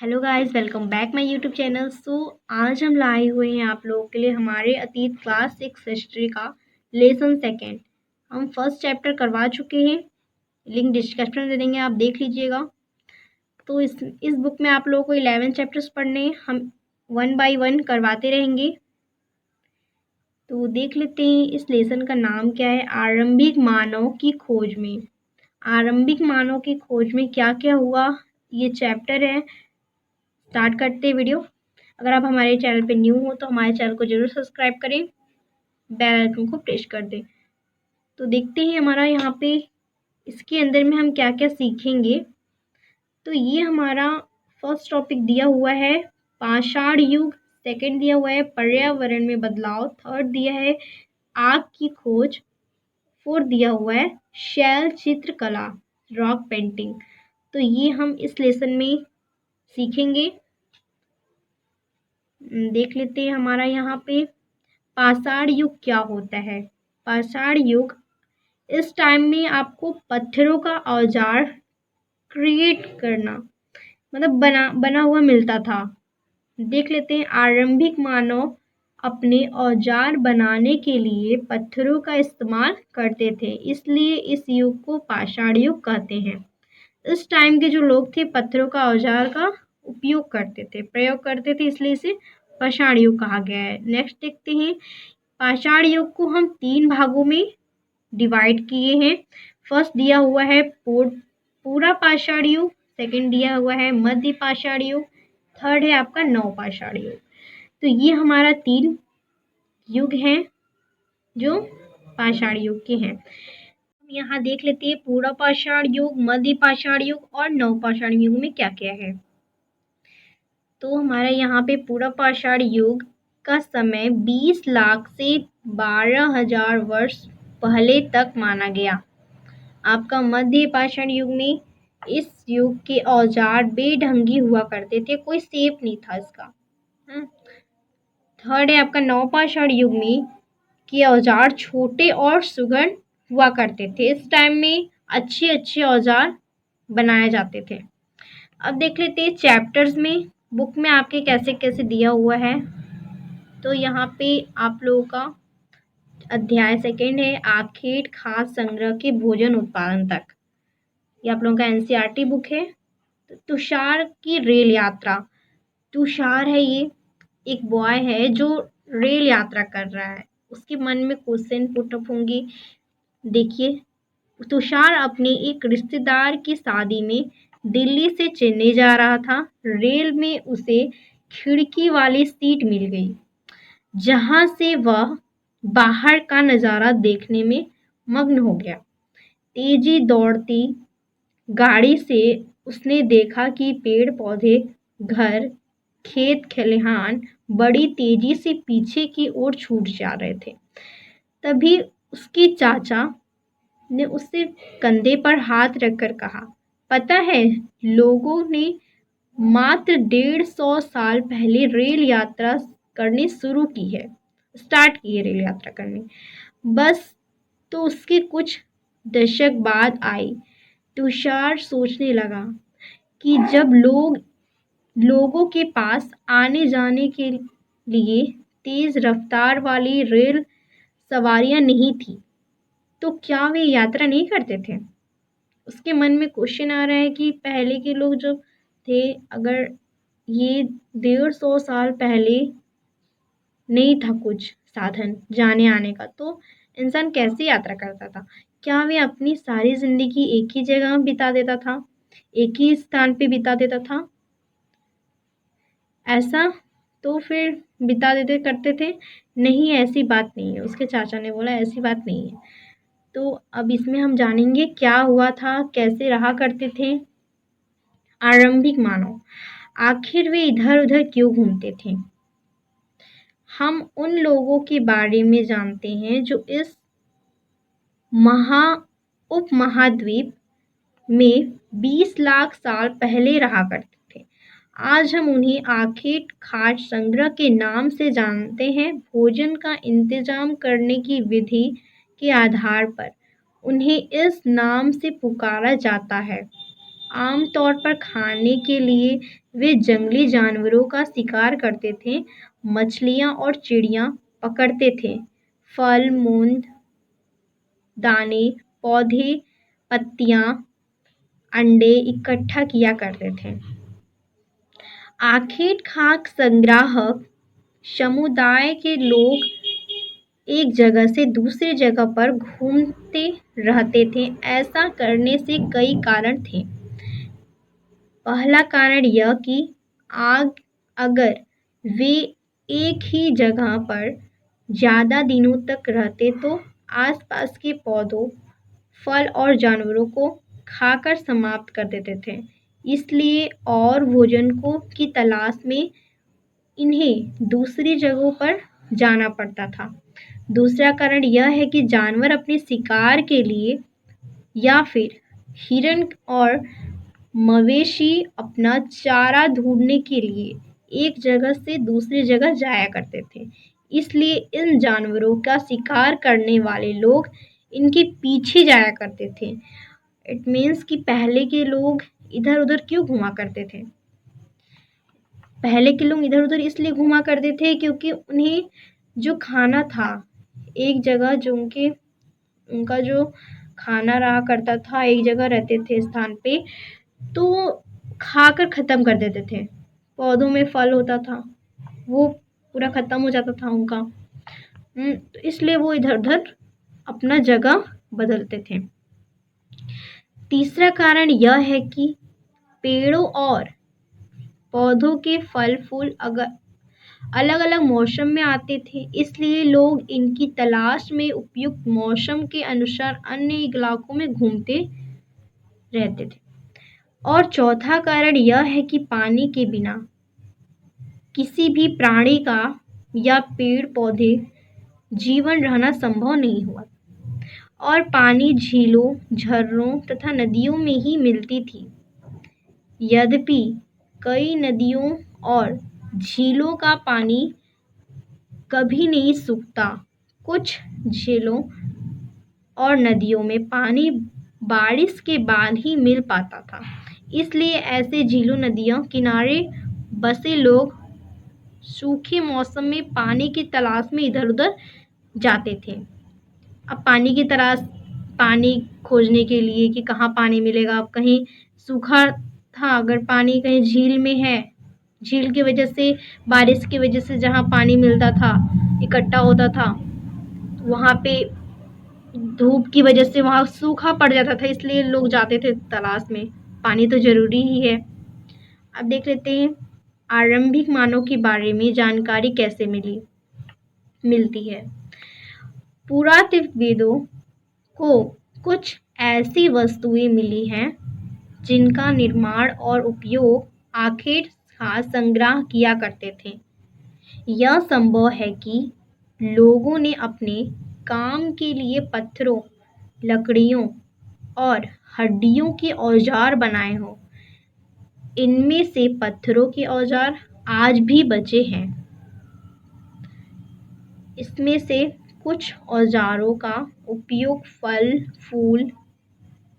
Hello guys, welcome back my YouTube channel. आज हम लाए हुए हैं आप लोगों के लिए हमारे अतीत क्लास 6 हिस्ट्री का लेसन सेकेंड। हम फर्स्ट चैप्टर करवा चुके हैं, लिंक डिस्क्रिप्शन में दे देंगे, आप देख लीजिएगा। तो इस बुक में आप लोगों को 11 चैप्टर्स पढ़ने हैं, हम 1 बाय 1 करवाते रहेंगे। तो देख लेते हैं इस लेसन का नाम क्या है। आरंभिक मानव की खोज में। आरंभिक मानव की खोज में क्या क्या हुआ, ये चैप्टर है। स्टार्ट करते हैं वीडियो। अगर आप हमारे चैनल पे न्यू हो तो हमारे चैनल को जरूर सब्सक्राइब करें, बेल आइकन को प्रेस कर दें। तो देखते हैं हमारा यहाँ पे इसके अंदर में हम क्या क्या सीखेंगे। तो ये हमारा फर्स्ट टॉपिक दिया हुआ है पाषाण युग, सेकंड दिया हुआ है पर्यावरण में बदलाव, थर्ड दिया है आग की खोज, फोर्थ दिया हुआ है शैल चित्रकला, रॉक पेंटिंग। तो ये हम इस लेसन में सीखेंगे। देख लेते हैं हमारा यहाँ पे पाषाण युग क्या होता है। पाषाण युग, इस टाइम में आपको पत्थरों का औजार क्रिएट करना मतलब बना हुआ मिलता था। देख लेते हैं आरंभिक मानव अपने औजार बनाने के लिए पत्थरों का इस्तेमाल करते थे, इसलिए इस युग को पाषाण युग कहते हैं। इस टाइम के जो लोग थे पत्थरों का औजार का उपयोग करते थे, प्रयोग करते थे, इसलिए इसे पाषाण युग कहा गया है। नेक्स्ट देखते हैं पाषाण युग को हम 3 भागों में डिवाइड किए हैं। फर्स्ट दिया हुआ है पूरा पाषाण युग, सेकंड दिया हुआ है मध्य पाषाण युग, थर्ड है आपका नव पाषाण युग। तो ये हमारा 3 युग हैं जो पाषाण युग के हैं। यहाँ देख लेते हैं पूरा पाषाण युग, मध्य पाषाण युग और नव पाषाण युग में क्या क्या है। तो हमारा यहाँ पे पूरा पाषाण युग का समय 20 लाख से 12,000 वर्ष पहले तक माना गया। आपका मध्य पाषाण युग में इस युग के औजार बेढंगी हुआ करते थे, कोई शेप नहीं था इसका। थर्ड है आपका नव पाषाण युग में के औजार छोटे और सुगम हुआ करते थे। इस टाइम में अच्छे अच्छे औजार बनाए जाते थे। अब देख लेते हैं चैप्टर्स में बुक में आपके कैसे कैसे दिया हुआ है। तो यहाँ पे आप लोगों का अध्याय सेकेंड है आखेट खाद्य संग्रह के भोजन उत्पादन तक। ये आप लोगों का एनसीईआरटी बुक है। तो तुषार की रेल यात्रा। तुषार है, ये एक बॉय है जो रेल यात्रा कर रहा है, उसके मन में क्वेश्चन पुट अप होंगे। देखिए, तुषार अपने एक रिश्तेदार की शादी में दिल्ली से चेन्नई जा रहा था। रेल में उसे खिड़की वाली सीट मिल गई, जहां से वह बाहर का नजारा देखने में मग्न हो गया। तेजी दौड़ती गाड़ी से उसने देखा कि पेड़ पौधे, घर, खेत खलिहान बड़ी तेजी से पीछे की ओर छूट जा रहे थे। तभी उसकी चाचा ने उससे कंधे पर हाथ रखकर कहा, पता है, लोगों ने मात्र 150 साल पहले रेल यात्रा करनी शुरू की है, स्टार्ट की है रेल यात्रा करनी। बस तो उसके कुछ दशक बाद आई। तुषार सोचने लगा कि जब लोगों के पास आने जाने के लिए तेज रफ्तार वाली रेल सवारियां नहीं थी, तो क्या वे यात्रा नहीं करते थे। उसके मन में क्वेश्चन आ रहा है कि पहले के लोग जो थे, अगर ये 150 साल पहले नहीं था कुछ साधन जाने आने का, तो इंसान कैसे यात्रा करता था। क्या वे अपनी सारी जिंदगी एक ही जगह बिता देता था, एक ही स्थान पे बिता देता था। ऐसा तो फिर बिता देते करते थे। नहीं, ऐसी बात नहीं है। उसके चाचा ने बोला ऐसी बात नहीं है। तो अब इसमें हम जानेंगे क्या हुआ था, कैसे रहा करते थे आरंभिक मानव, आखिर वे इधर उधर क्यों घूमते थे। हम उन लोगों के बारे में जानते हैं जो इस उपमहाद्वीप में 20 लाख साल पहले रहा करते थे। आज हम उन्हें आखेट खाद्य संग्रह के नाम से जानते हैं। भोजन का इंतजाम करने की विधि के आधार पर उन्हें इस नाम से पुकारा जाता है। आमतौर पर खाने के लिए वे जंगली जानवरों का शिकार करते थे, मछलियाँ और चिड़ियाँ पकड़ते थे, फल, मूंद, दाने, पौधे, पत्तियाँ, अंडे इकट्ठा किया करते थे। आखिर खाक संग्राहक समुदाय के लोग एक जगह से दूसरी जगह पर घूमते रहते थे। ऐसा करने से कई कारण थे। पहला कारण यह कि आग अगर वे एक ही जगह पर ज़्यादा दिनों तक रहते तो आसपास के पौधों, फल और जानवरों को खाकर समाप्त कर देते थे। इसलिए और भोजन की तलाश में इन्हें दूसरी जगहों पर जाना पड़ता था। दूसरा कारण यह है कि जानवर अपने शिकार के लिए या फिर हिरण और मवेशी अपना चारा ढूंढने के लिए एक जगह से दूसरी जगह जाया करते थे। इसलिए इन जानवरों का शिकार करने वाले लोग इनके पीछे जाया करते थे। इट मीन्स कि पहले के लोग इधर उधर क्यों घुमा करते थे? पहले के लोग इधर उधर इसलिए घुमा करते थे क्योंकि उन्हें जो खाना था, एक जगह जो उनका जो खाना रहा करता था, एक जगह रहते थे स्थान पे, तो खाकर ख़त्म कर देते थे। पौधों में फल होता था, वो पूरा ख़त्म हो जाता था उनका। तो इसलिए वो इधर उधर अपना जगह बदलते थे। तीसरा कारण यह है कि पेड़ों और पौधों के फल फूल अगर अलग अलग मौसम में आते थे, इसलिए लोग इनकी तलाश में उपयुक्त मौसम के अनुसार अन्य इलाकों में घूमते रहते थे। और चौथा कारण यह है कि पानी के बिना किसी भी प्राणी का या पेड़ पौधे जीवन रहना संभव नहीं हुआ और पानी झीलों, झरनों तथा नदियों में ही मिलती थी। यद्यपि कई नदियों और झीलों का पानी कभी नहीं सूखता, कुछ झीलों और नदियों में पानी बारिश के बाद ही मिल पाता था। इसलिए ऐसे झीलों, नदियों किनारे बसे लोग सूखे मौसम में पानी की तलाश में इधर उधर जाते थे। अब पानी खोजने के लिए कि कहाँ पानी मिलेगा। अब कहीं सूखा था, अगर पानी कहीं झील में है, झील की वजह से, बारिश की वजह से जहाँ पानी मिलता था, इकट्ठा होता था, वहाँ पे धूप की वजह से वहाँ सूखा पड़ जाता था, इसलिए लोग जाते थे तलाश में। पानी तो ज़रूरी ही है। अब देख लेते हैं आरंभिक मानव के बारे में जानकारी कैसे मिलती है। पुरातत्वविदों को कुछ ऐसी वस्तुएं मिली हैं जिनका निर्माण और उपयोग आखिर संग्रह किया करते थे। यह संभव है कि लोगों ने अपने काम के लिए पत्थरों, लकड़ियों और हड्डियों के औजार बनाए हों। इनमें से पत्थरों के औजार आज भी बचे हैं। इसमें से कुछ औजारों का उपयोग फल फूल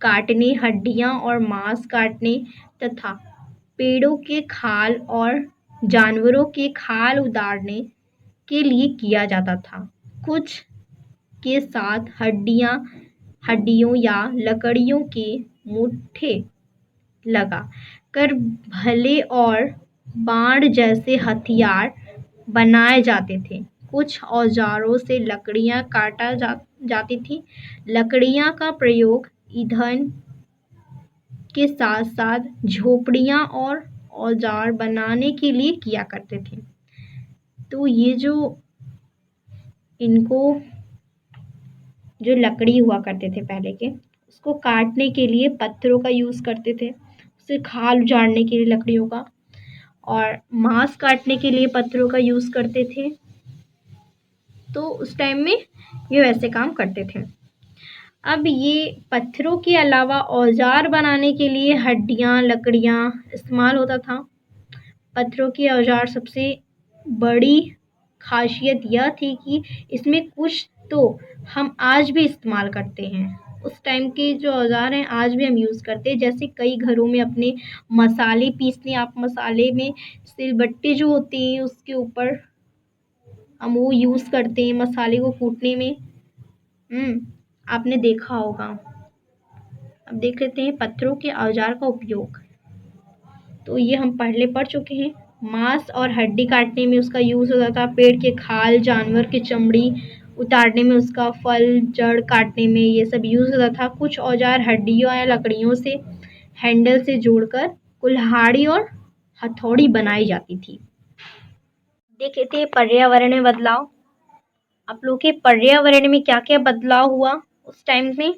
काटने, हड्डियां और मांस काटने तथा पेड़ों के खाल और जानवरों के खाल उतारने के लिए किया जाता था। कुछ के साथ हड्डियों या लकड़ियों के मुट्ठे लगा कर भले और बाण जैसे हथियार बनाए जाते थे। कुछ औजारों से लकड़ियां जाती थी। लकड़ियां का प्रयोग ईंधन के साथ साथ झोपड़ियां और औजार बनाने के लिए किया करते थे। तो ये जो लकड़ी हुआ करते थे पहले के, उसको काटने के लिए पत्थरों का यूज़ करते थे, उसे खाल उजाड़ने के लिए लकड़ियों का, और मांस काटने के लिए पत्थरों का यूज़ करते थे। तो उस टाइम में ये वैसे काम करते थे। अब ये पत्थरों के अलावा औजार बनाने के लिए हड्डियां, लकड़ियां इस्तेमाल होता था। पत्थरों के औजार सबसे बड़ी खासियत यह थी कि इसमें कुछ तो हम आज भी इस्तेमाल करते हैं उस टाइम के जो औज़ार हैं आज भी हम यूज़ करते हैं। जैसे कई घरों में अपने मसाले पीसने, आप मसाले में सिलबट्टे जो होते हैं उसके ऊपर हम वो यूज़ करते हैं मसाले को कूटने में। आपने देखा होगा। अब देख लेते हैं पत्थरों के औजार का उपयोग। तो ये हम पढ़ चुके हैं। मांस और हड्डी काटने में उसका यूज़ होता था, पेड़ के खाल, जानवर की चमड़ी उतारने में उसका, फल जड़ काटने में ये सब यूज़ होता था। कुछ औजार हड्डियों या लकड़ियों से हैंडल से जोड़कर कुल्हाड़ी और हथौड़ी बनाई जाती थी। देख लेते हैं पर्यावरण में बदलाव। आप लोग के पर्यावरण में क्या क्या बदलाव हुआ उस टाइम में।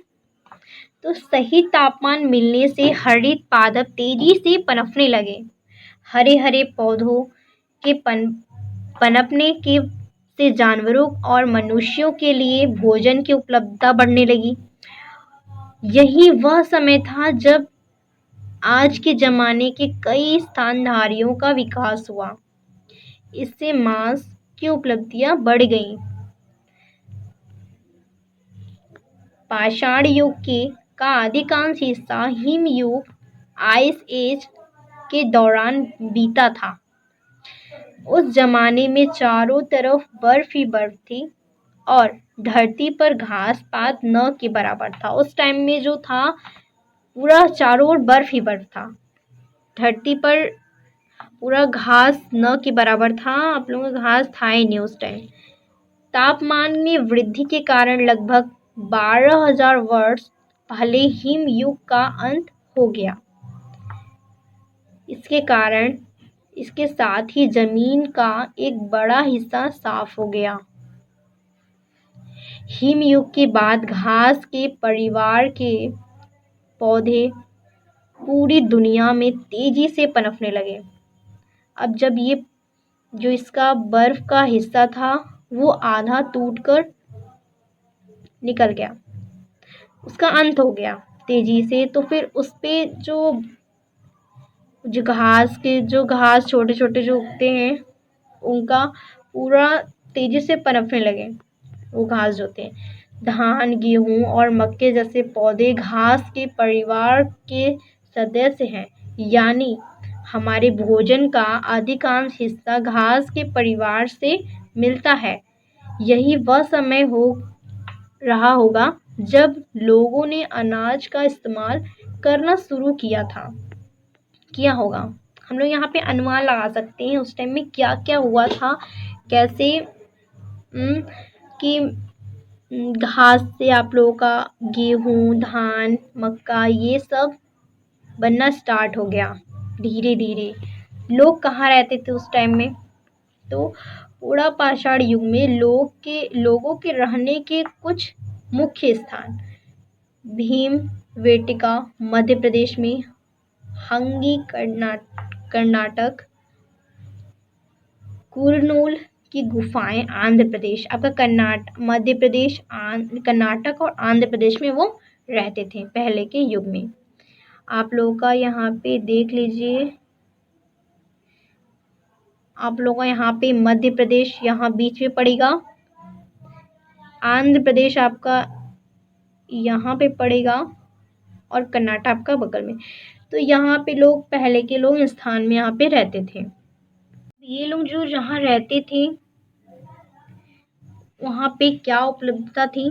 तो सही तापमान मिलने से हरित पादप तेजी से पनपने लगे। हरे हरे पौधों के पनपने के से जानवरों और मनुष्यों के लिए भोजन की उपलब्धता बढ़ने लगी। यही वह समय था जब आज के जमाने के कई स्थानधारियों का विकास हुआ। इससे मांस की उपलब्धियां बढ़ गईं। पाषाण युग का अधिकांश हिस्सा हिम युग आइस एज के दौरान बीता था। उस जमाने में चारों तरफ बर्फ ही बर्फ थी और धरती पर घास पात न के बराबर था। उस टाइम में जो था पूरा चारों ओर बर्फ ही बर्फ था। धरती पर पूरा घास न के बराबर था। आप लोगों का घास था ही नहीं उस टाइम। तापमान में वृद्धि के कारण लगभग 12,000 वर्ष पहले हिम युग का अंत हो गया। इसके साथ ही जमीन का एक बड़ा हिस्सा साफ हो गया। हिम युग के बाद घास के परिवार के पौधे पूरी दुनिया में तेजी से पनपने लगे। अब जब ये जो इसका बर्फ का हिस्सा था वो आधा टूटकर निकल गया, उसका अंत हो गया तेजी से। तो फिर उस पे जो घास छोटे छोटे जो उगते हैं उनका पूरा तेजी से पनपने लगे। वो घास जो थे धान, गेहूं और मक्के जैसे पौधे घास के परिवार के सदस्य हैं। यानी हमारे भोजन का अधिकांश हिस्सा घास के परिवार से मिलता है। यही वह समय हो रहा होगा जब लोगों ने अनाज का इस्तेमाल करना शुरू किया होगा। हम लोग यहाँ पे अनुमान लगा सकते हैं उस टाइम में क्या क्या हुआ था, कैसे कि घास से आप लोगों का गेहूं, धान, मक्का ये सब बनना स्टार्ट हो गया धीरे धीरे। लोग कहाँ रहते थे उस टाइम में। तो पूरा पाषाण युग में लोगों के रहने के कुछ मुख्य स्थान भीमबेटका मध्य प्रदेश में, हंगी कर्नाटक, कुरनूल की गुफाएं आंध्र प्रदेश। आपका मध्य प्रदेश, कर्नाटक और आंध्र प्रदेश में वो रहते थे पहले के युग में। आप लोगों का यहाँ पे देख लीजिए, आप लोगों का यहाँ पे मध्य प्रदेश यहाँ बीच में पड़ेगा, आंध्र प्रदेश आपका यहाँ पे पड़ेगा और कर्नाटक आपका बगल में। तो यहाँ पे लोग पहले के लोग इस स्थान में यहाँ पे रहते थे। ये लोग जो जहाँ रहते थे वहाँ पे क्या उपलब्धता थी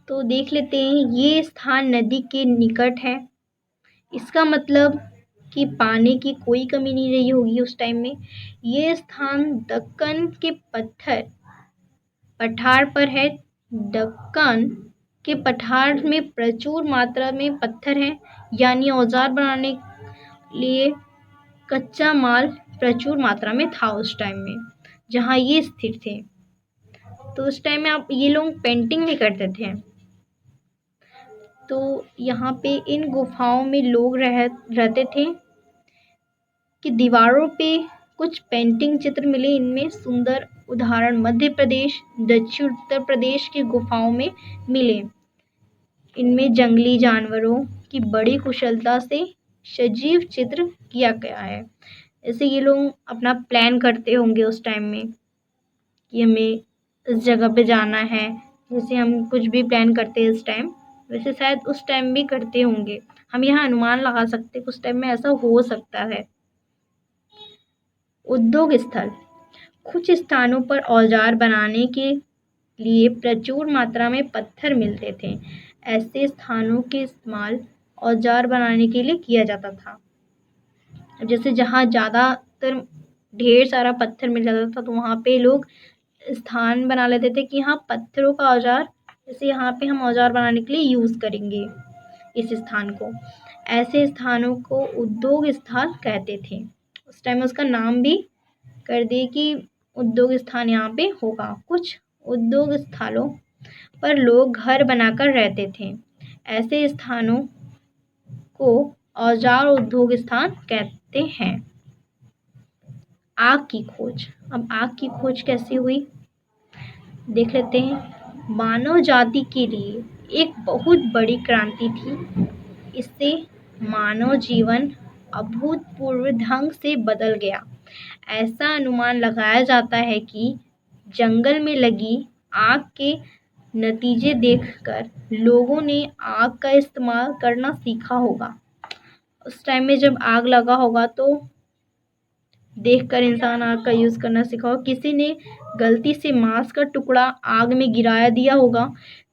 तो देख लेते हैं। ये स्थान नदी के निकट है। इसका मतलब कि पानी की कोई कमी नहीं रही होगी उस टाइम में। ये स्थान दक्कन के पठार पर है। दक्कन के पठार में प्रचुर मात्रा में पत्थर हैं, यानी औजार बनाने लिए कच्चा माल प्रचुर मात्रा में था उस टाइम में जहाँ ये स्थित थे। तो उस टाइम में आप ये लोग पेंटिंग भी करते थे। तो यहाँ पे इन गुफाओं में लोग रहते थे कि दीवारों पे कुछ पेंटिंग चित्र मिले। इनमें सुंदर उदाहरण मध्य प्रदेश, दक्षिण उत्तर प्रदेश की गुफाओं में मिले। इनमें जंगली जानवरों की बड़ी कुशलता से सजीव चित्र किया गया है। ऐसे ये लोग अपना प्लान करते होंगे उस टाइम में कि हमें इस जगह पे जाना है, जैसे हम कुछ भी प्लान करते हैं इस टाइम, वैसे शायद उस टाइम भी करते होंगे। हम यहाँ अनुमान लगा सकते हैं कि उस टाइम में ऐसा हो सकता है। उद्योग स्थल, कुछ स्थानों पर औजार बनाने के लिए प्रचुर मात्रा में पत्थर मिलते थे। ऐसे स्थानों के इस्तेमाल औजार बनाने के लिए किया जाता था। जैसे जहाँ ज़्यादातर ढेर सारा पत्थर मिल जाता था तो वहाँ पे लोग स्थान बना लेते थे कि हाँ पत्थरों का औजार, जैसे यहाँ पे हम औजार बनाने के लिए यूज़ करेंगे इस स्थान को। ऐसे स्थानों को उद्योग स्थल कहते थे। उस टाइम उसका नाम भी कर दिए कि उद्योग स्थान यहाँ पे होगा। कुछ उद्योग स्थलों पर लोग घर बनाकर रहते थे। ऐसे स्थानों को औजार उद्योग स्थान कहते हैं। आग की खोज, अब आग की खोज कैसे हुई देख लेते हैं। मानव जाति के लिए एक बहुत बड़ी क्रांति थी। इससे मानव जीवन अभूतपूर्व ढंग से बदल गया। ऐसा अनुमान लगाया जाता है कि जंगल में लगी आग के नतीजे देखकर लोगों ने आग का इस्तेमाल करना सीखा होगा। उस टाइम में जब आग लगा होगा तो देखकर इंसान आग का यूज़ करना सीखा होगा। किसी ने गलती से मांस का टुकड़ा आग में गिरा दिया होगा,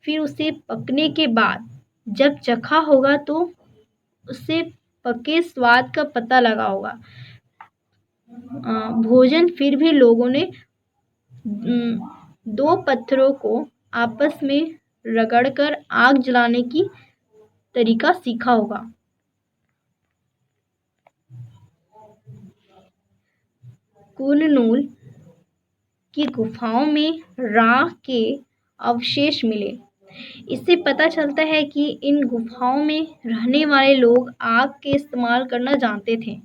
फिर उसे पकने के बाद जब चखा होगा तो उससे पके स्वाद का पता लगा होगा। भोजन फिर भी लोगों ने दो पत्थरों को आपस में रगड़कर आग जलाने की तरीका सीखा होगा। कुरनूल की गुफाओं में राख के अवशेष मिले। इससे पता चलता है कि इन गुफाओं में रहने वाले लोग आग के इस्तेमाल करना जानते थे।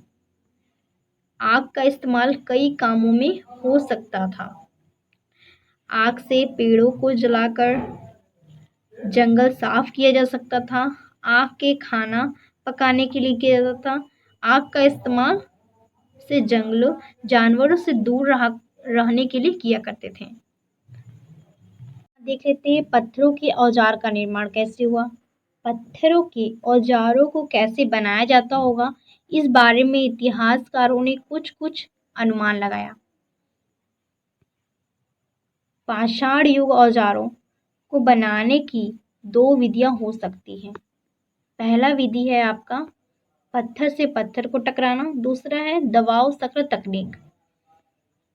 आग का इस्तेमाल कई कामों में हो सकता था। आग से पेड़ों को जलाकर जंगल साफ किया जा सकता था। आग के खाना पकाने के लिए किया जाता था। आग का इस्तेमाल से जंगलों जानवरों से दूर रहने के लिए किया करते थे। देख लेते हैं पत्थरों के औजार का निर्माण कैसे हुआ। पत्थरों के औजारों को कैसे बनाया जाता होगा, इस बारे में इतिहासकारों ने कुछ अनुमान लगाया। पाषाण युग औजारों को बनाने की दो विधियां हो सकती हैं। पहला विधि है आपका पत्थर से पत्थर को टकराना, दूसरा है दबाव सक्र तकनीक।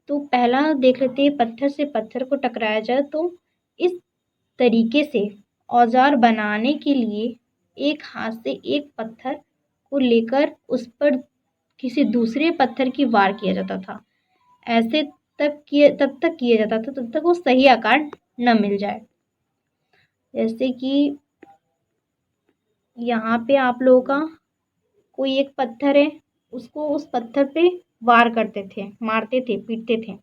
तो पहला देख लेते हैं, पत्थर से पत्थर को टकराया जाए तो इस तरीके से औजार बनाने के लिए एक हाथ से एक पत्थर को लेकर उस पर किसी दूसरे पत्थर की वार किया जाता था। ऐसे तब तक किया जाता था तब तक वो सही आकार न मिल जाए। जैसे कि यहाँ पे आप लोगों का कोई एक पत्थर है, उसको उस पत्थर पे वार करते थे, मारते थे, पीटते थे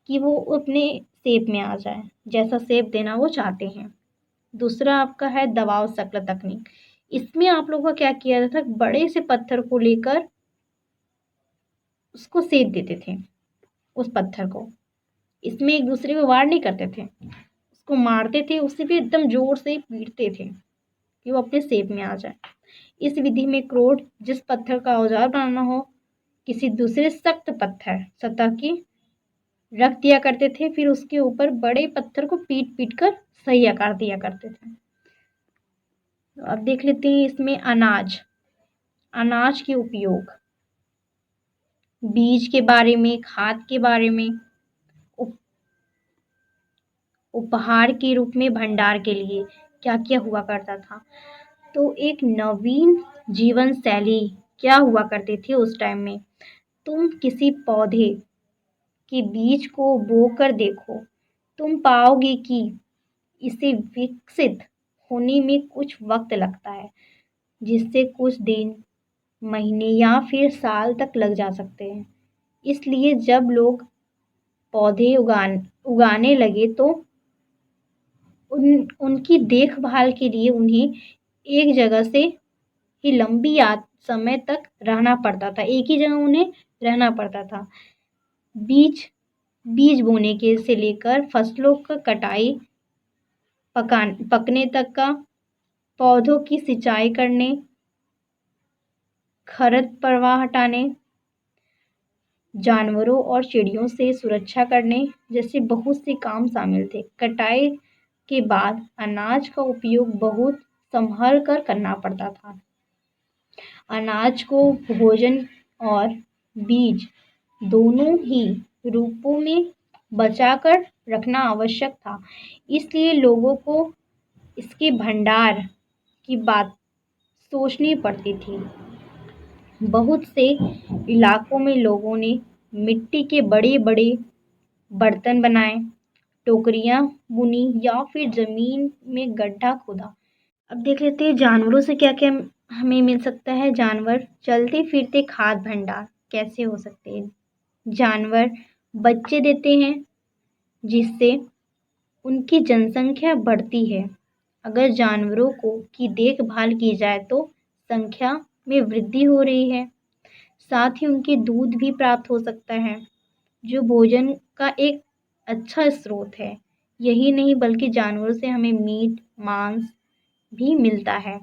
कि वो अपने शेप में आ जाए, जैसा शेप देना वो चाहते हैं। दूसरा आपका है दबाव सक्र तकनीक। इसमें आप लोगों का क्या किया जाता था, बड़े से पत्थर को लेकर उसको सेक देते थे उस पत्थर को। इसमें एक दूसरे को वार नहीं करते थे, उसको मारते थे, उससे भी एकदम जोर से पीटते थे कि वो अपने शेप में आ जाए। इस विधि में क्रोड जिस पत्थर का औजार बनाना हो, किसी दूसरे सख्त पत्थर सतह की रख दिया करते थे, फिर उसके ऊपर बड़े पत्थर को पीट पीट कर सही आकार दिया करते थे। तो अब देख लेते हैं इसमें अनाज के उपयोग, बीज के बारे में, खाद के बारे में, उपहार के रूप में भंडार के लिए क्या क्या हुआ करता था। तो एक नवीन जीवन शैली क्या हुआ करती थी उस टाइम में। तुम किसी पौधे के बीज को बोकर देखो, तुम पाओगे कि इसे विकसित होने में कुछ वक्त लगता है, जिससे कुछ दिन, महीने या फिर साल तक लग जा सकते हैं। इसलिए जब लोग पौधे उगाने लगे तो उनकी देखभाल के लिए उन्हें एक जगह से ही लंबी समय तक रहना पड़ता था, एक ही जगह उन्हें रहना पड़ता था। बीज बोने के से लेकर फसलों का कटाई पकने तक का, पौधों की सिंचाई करने, खरपतवार हटाने, जानवरों और चिड़ियों से सुरक्षा करने जैसे बहुत से काम शामिल थे। कटाई के बाद अनाज का उपयोग बहुत संभल कर करना पड़ता था। अनाज को भोजन और बीज दोनों ही रूपों में बचाकर रखना आवश्यक था। इसलिए लोगों को इसके भंडार की बात सोचनी पड़ती थी। बहुत से इलाकों में लोगों ने मिट्टी के बड़े बड़े बर्तन बनाए, टोकरियां बुनी या फिर जमीन में गड्ढा खोदा। अब देख लेते हैं जानवरों से क्या क्या हमें मिल सकता है। जानवर चलते फिरते खाद्य भंडार कैसे हो सकते हैं। जानवर बच्चे देते हैं जिससे उनकी जनसंख्या बढ़ती है। अगर जानवरों की देखभाल की जाए तो संख्या में वृद्धि हो रही है। साथ ही उनके दूध भी प्राप्त हो सकता है जो भोजन का एक अच्छा स्रोत है। यही नहीं बल्कि जानवरों से हमें मीट, मांस भी मिलता है।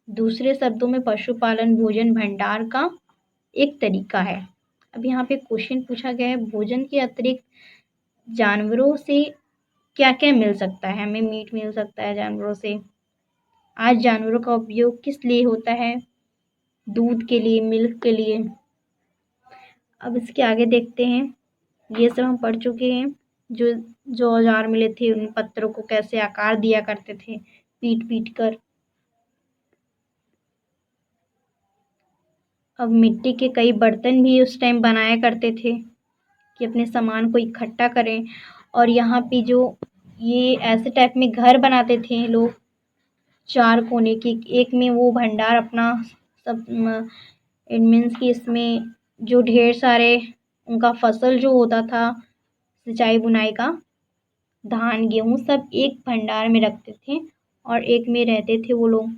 दूसरे शब्दों में पशुपालन भोजन भंडार का एक तरीका है। अब यहाँ पे क्वेश्चन पूछा गया है, भोजन के अतिरिक्त जानवरों से क्या क्या मिल सकता है। हमें मीट मिल सकता है जानवरों से। आज जानवरों का उपयोग किस लिए होता है। दूध के लिए, मिल्क के लिए। अब इसके आगे देखते हैं। ये सब हम पढ़ चुके हैं। जो जो औजार मिले थे उन पत्थरों को कैसे आकार दिया करते थे पीट पीट कर। अब मिट्टी के कई बर्तन भी उस टाइम बनाया करते थे कि अपने सामान को इकट्ठा करें। और यहाँ पे जो ये ऐसे टाइप में घर बनाते थे लोग, चार कोने की, एक में वो भंडार अपना सब इट मीन्स कि इसमें जो ढेर सारे उनका फसल जो होता था सिंचाई बुनाई का, धान गेहूँ सब एक भंडार में रखते थे और एक में रहते थे वो लोग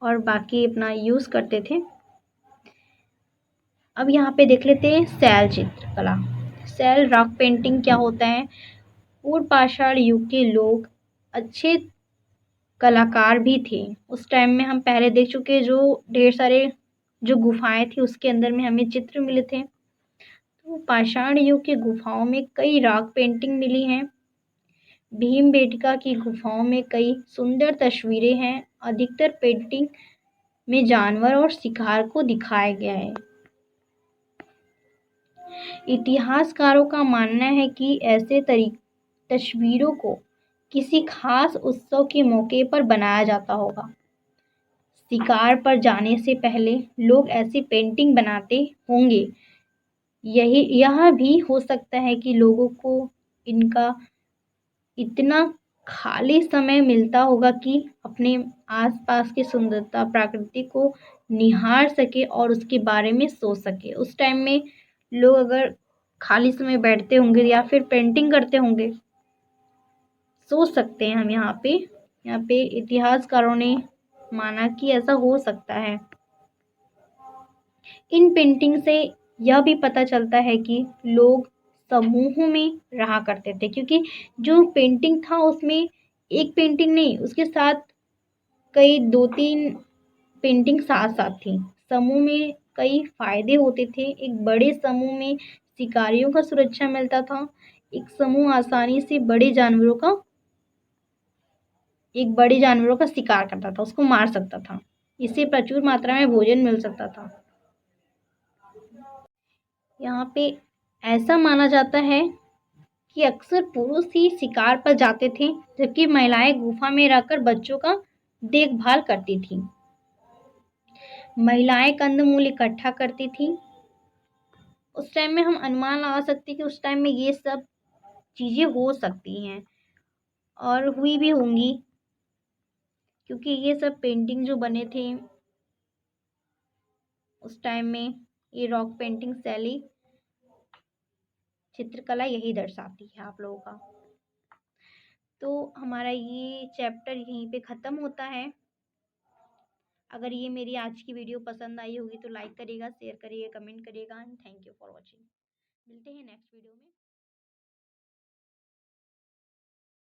और बाकी अपना यूज़ करते थे। अब यहाँ पे देख लेते हैं शैल चित्रकला। शैल रॉक पेंटिंग क्या होता है। पूर्व पाषाण युग के लोग अच्छे कलाकार भी थे। उस टाइम में हम पहले देख चुके जो ढेर सारे जो गुफाएं थी उसके अंदर में हमें चित्र मिले थे। तो पाषाण युग की गुफाओं में कई रॉक पेंटिंग मिली हैं। भीमबेटका की गुफाओं में कई सुंदर तस्वीरें हैं। अधिकतर पेंटिंग में जानवर और शिकार को दिखाया गया है। इतिहासकारों का मानना है कि ऐसे तस्वीरों को किसी खास उत्सव के मौके पर बनाया जाता होगा। शिकार पर जाने से पहले लोग ऐसी पेंटिंग बनाते होंगे। यह भी हो सकता है कि लोगों को इनका इतना खाली समय मिलता होगा कि अपने आसपास की सुंदरता प्रकृति को निहार सके और उसके बारे में सोच सके। उस टाइम में लोग अगर खाली समय बैठते होंगे या फिर पेंटिंग करते होंगे, सोच सकते हैं हम यहाँ पे इतिहासकारों ने माना कि ऐसा हो सकता है। इन पेंटिंग से यह भी पता चलता है कि लोग समूहों में रहा करते थे क्योंकि जो पेंटिंग था उसमें एक पेंटिंग नहीं, उसके साथ कई 2-3 पेंटिंग साथ साथ थी। समूह में कई फायदे होते थे। एक बड़े समूह में शिकारियों का सुरक्षा मिलता था। एक समूह आसानी से बड़े जानवरों का शिकार करता था, उसको मार सकता था। इससे प्रचुर मात्रा में भोजन मिल सकता था। यहाँ पे ऐसा माना जाता है कि अक्सर पुरुष ही शिकार पर जाते थे जबकि महिलाएं गुफा में रहकर बच्चों का देखभाल करती थीं। महिलाएं कंदमूल इकट्ठा करती थीं। उस टाइम में हम अनुमान लगा सकते हैं कि उस टाइम में ये सब चीज़ें हो सकती हैं और हुई भी होंगी क्योंकि ये सब पेंटिंग जो बने थे उस टाइम में, ये रॉक पेंटिंग शैली चित्रकला यही दर्शाती है आप लोगों का। तो हमारा ये चैप्टर यहीं पे ख़त्म होता है। अगर ये मेरी आज की वीडियो पसंद आई होगी तो लाइक करिएगा, शेयर करिएगा, कमेंट करिएगा। And thank you for watching. मिलते हैं नेक्स्ट वीडियो में।